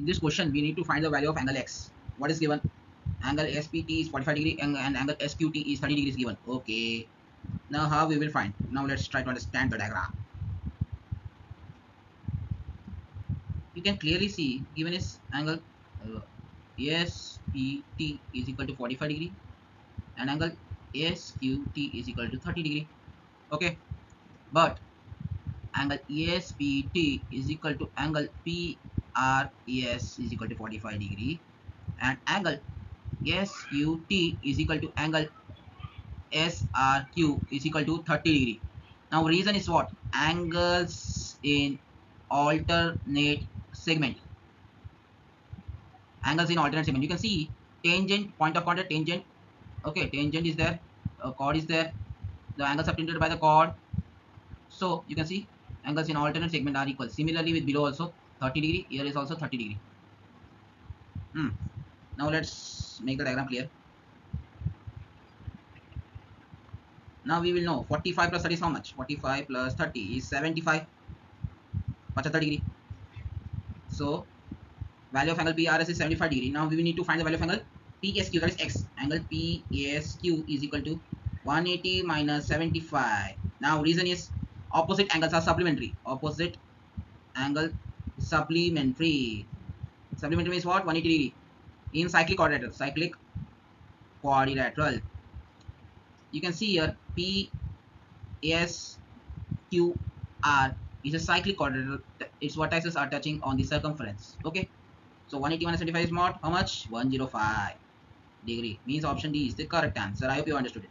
in this question we need to find the value of angle x. What is given? Angle SPT is 45 degree and angle SQT is 30 degrees given. Okay. Now how we will find? Now let's try to understand the diagram. You can clearly see given is angle SPT is equal to 45 degree and angle SQT is equal to 30 degree. Okay. But angle ESPT is equal to angle PRES is equal to 45 degree and angle SQT is equal to angle SRQ is equal to 30 degree. Now reason is what? Angles in alternate segment. Angles in alternate segment. You can see tangent, point of contact, tangent. Okay, tangent is there, chord is there, the angles subtended by the chord. So you can see angles in alternate segment are equal. Similarly with below also 30 degree, here is also 30 degree. Now let's make the diagram clear. Now we will know 45 plus 30 is how much? 45 plus 30 is 75. 75 degree. So value of angle PRS is 75 degree. Now we will need to find the value of angle PSQ, that is x. Angle PSQ is equal to 180 minus 75. Now reason is opposite angles are supplementary. Opposite angle supplementary. Supplementary means what? 180 degree. In cyclic quadrilateral. Cyclic quadrilateral. You can see here PSQR is a cyclic quadrilateral. Its vertices are touching on the circumference. Okay. So 180 minus 75 is what? How much? 105 degree. Means option D is the correct answer. I hope you understood it.